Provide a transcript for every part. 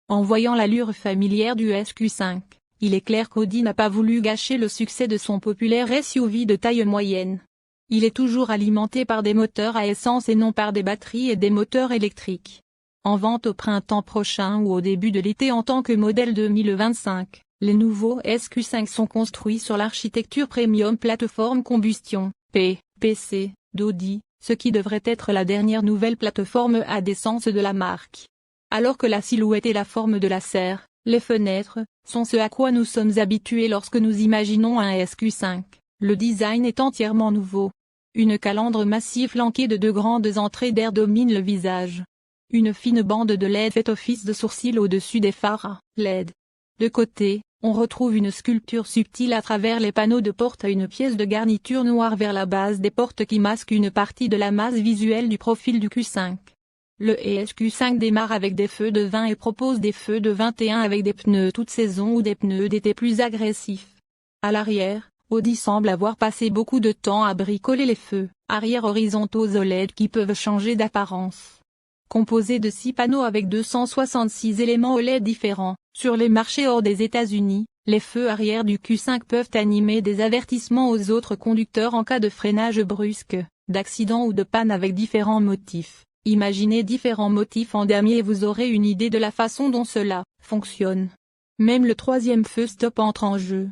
En voyant l'allure familière du SQ5, il est clair qu'Audi n'a pas voulu gâcher le succès de son populaire SUV de taille moyenne. Il est toujours alimenté par des moteurs à essence et non par des batteries et des moteurs électriques. En vente au printemps prochain ou au début de l'été en tant que modèle 2025, les nouveaux SQ5 sont construits sur l'architecture Premium Plateforme Combustion, PC, d'Audi, ce qui devrait être la dernière nouvelle plateforme à d'essence de la marque. Alors que la silhouette et la forme de la serre, les fenêtres, sont ce à quoi nous sommes habitués lorsque nous imaginons un SQ5, le design est entièrement nouveau. Une calandre massive flanquée de deux grandes entrées d'air domine le visage. Une fine bande de LED fait office de sourcil au-dessus des phares LED. De côté, on retrouve une sculpture subtile à travers les panneaux de porte à une pièce de garniture noire vers la base des portes qui masque une partie de la masse visuelle du profil du Q5. Le SQ5 démarre avec des feux de 20 et propose des feux de 21 avec des pneus toute saison ou des pneus d'été plus agressifs. À l'arrière, Audi semble avoir passé beaucoup de temps à bricoler les feux arrière horizontaux OLED qui peuvent changer d'apparence. Composé de 6 panneaux avec 266 éléments OLED différents, sur les marchés hors des États-Unis, les feux arrière du Q5 peuvent animer des avertissements aux autres conducteurs en cas de freinage brusque, d'accident ou de panne avec différents motifs. Imaginez différents motifs en damier et vous aurez une idée de la façon dont cela fonctionne. Même le troisième feu stop entre en jeu.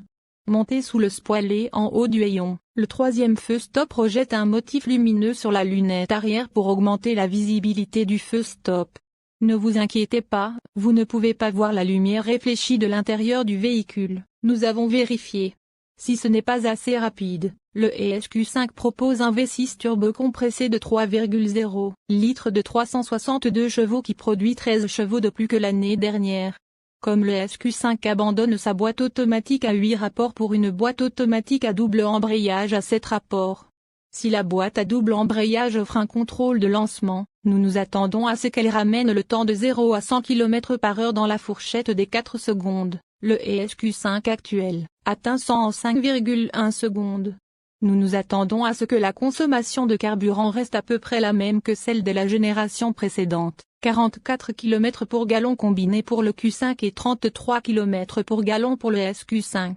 Monté sous le spoiler en haut du hayon, le troisième feu stop projette un motif lumineux sur la lunette arrière pour augmenter la visibilité du feu stop. Ne vous inquiétez pas, vous ne pouvez pas voir la lumière réfléchie de l'intérieur du véhicule, nous avons vérifié. Si ce n'est pas assez rapide, le SQ5 propose un V6 turbo compressé de 3,0 litres de 362 chevaux qui produit 13 chevaux de plus que l'année dernière. Comme le SQ5 abandonne sa boîte automatique à 8 rapports pour une boîte automatique à double embrayage à 7 rapports. Si la boîte à double embrayage offre un contrôle de lancement, nous nous attendons à ce qu'elle ramène le temps de 0 à 100 km/h dans la fourchette des 4 secondes. Le SQ5 actuel atteint 100 en 5,1 secondes. Nous nous attendons à ce que la consommation de carburant reste à peu près la même que celle de la génération précédente, 44 km pour gallon combiné pour le Q5 et 33 km pour gallon pour le SQ5.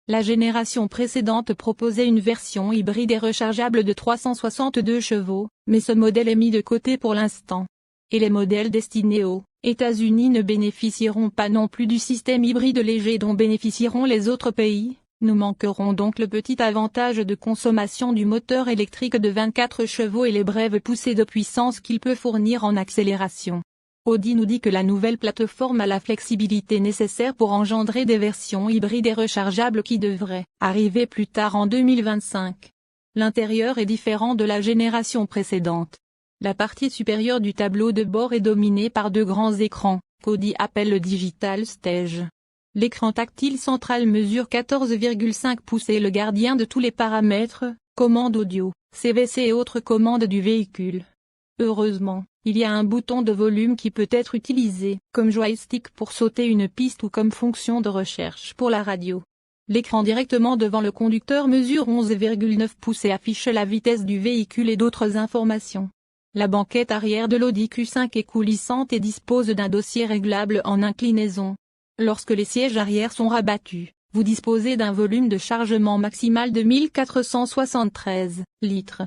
La génération précédente proposait une version hybride et rechargeable de 362 chevaux, mais ce modèle est mis de côté pour l'instant. Et les modèles destinés aux États-Unis ne bénéficieront pas non plus du système hybride léger dont bénéficieront les autres pays. Nous manquerons donc le petit avantage de consommation du moteur électrique de 24 chevaux et les brèves poussées de puissance qu'il peut fournir en accélération. Audi nous dit que la nouvelle plateforme a la flexibilité nécessaire pour engendrer des versions hybrides et rechargeables qui devraient arriver plus tard en 2025. L'intérieur est différent de la génération précédente. La partie supérieure du tableau de bord est dominée par deux grands écrans, qu'Audi appelle le Digital Stage. L'écran tactile central mesure 14,5 pouces et est le gardien de tous les paramètres, commandes audio, CVC et autres commandes du véhicule. Heureusement, il y a un bouton de volume qui peut être utilisé comme joystick pour sauter une piste ou comme fonction de recherche pour la radio. L'écran directement devant le conducteur mesure 11,9 pouces et affiche la vitesse du véhicule et d'autres informations. La banquette arrière de l'Audi Q5 est coulissante et dispose d'un dossier réglable en inclinaison. Lorsque les sièges arrière sont rabattus, vous disposez d'un volume de chargement maximal de 1473 litres.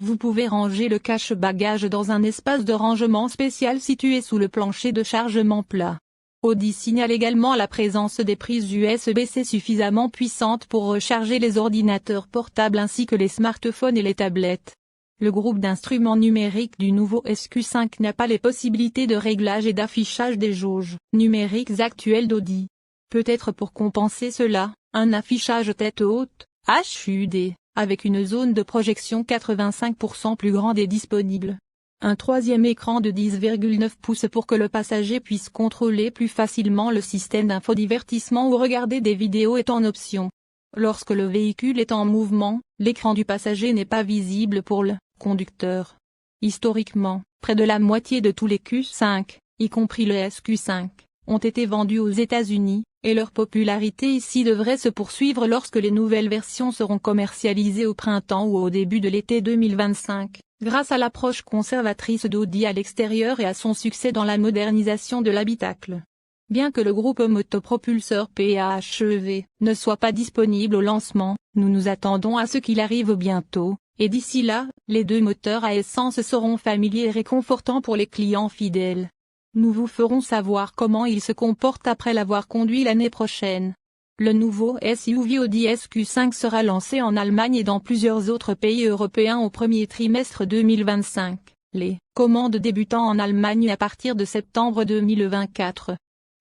Vous pouvez ranger le cache-bagages dans un espace de rangement spécial situé sous le plancher de chargement plat. Audi signale également la présence des prises USB-C suffisamment puissantes pour recharger les ordinateurs portables ainsi que les smartphones et les tablettes. Le groupe d'instruments numériques du nouveau SQ5 n'a pas les possibilités de réglage et d'affichage des jauges numériques actuelles d'Audi. Peut-être pour compenser cela, un affichage tête haute, HUD, avec une zone de projection 85% plus grande est disponible. Un troisième écran de 10,9 pouces pour que le passager puisse contrôler plus facilement le système d'infodivertissement ou regarder des vidéos est en option. Lorsque le véhicule est en mouvement, l'écran du passager n'est pas visible pour le conducteur. Historiquement, près de la moitié de tous les Q5, y compris le SQ5, ont été vendus aux États-Unis, et leur popularité ici devrait se poursuivre lorsque les nouvelles versions seront commercialisées au printemps ou au début de l'été 2025, grâce à l'approche conservatrice d'Audi à l'extérieur et à son succès dans la modernisation de l'habitacle. Bien que le groupe motopropulseur PHEV ne soit pas disponible au lancement, nous nous attendons à ce qu'il arrive bientôt, et d'ici là, les deux moteurs à essence seront familiers et réconfortants pour les clients fidèles. Nous vous ferons savoir comment ils se comportent après l'avoir conduit l'année prochaine. Le nouveau SUV Audi SQ5 sera lancé en Allemagne et dans plusieurs autres pays européens au premier trimestre 2025. Les commandes débutant en Allemagne à partir de septembre 2024.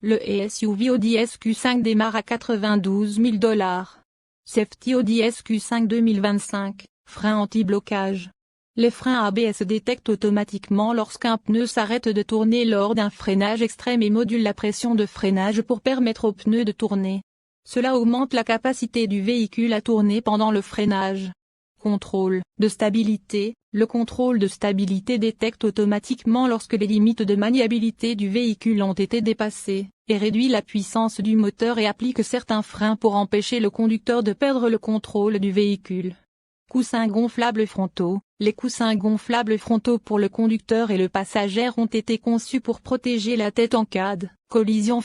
Le SUV Audi SQ5 démarre à 92 000 $. Safety Audi SQ5 2025, frein anti-blocage. Les freins ABS détectent automatiquement lorsqu'un pneu s'arrête de tourner lors d'un freinage extrême et modulent la pression de freinage pour permettre au pneu de tourner. Cela augmente la capacité du véhicule à tourner pendant le freinage. Contrôle de stabilité. Le contrôle de stabilité détecte automatiquement lorsque les limites de maniabilité du véhicule ont été dépassées, et réduit la puissance du moteur et applique certains freins pour empêcher le conducteur de perdre le contrôle du véhicule. Coussins gonflables frontaux. Les coussins gonflables frontaux pour le conducteur et le passager ont été conçus pour protéger la tête en cas de collision.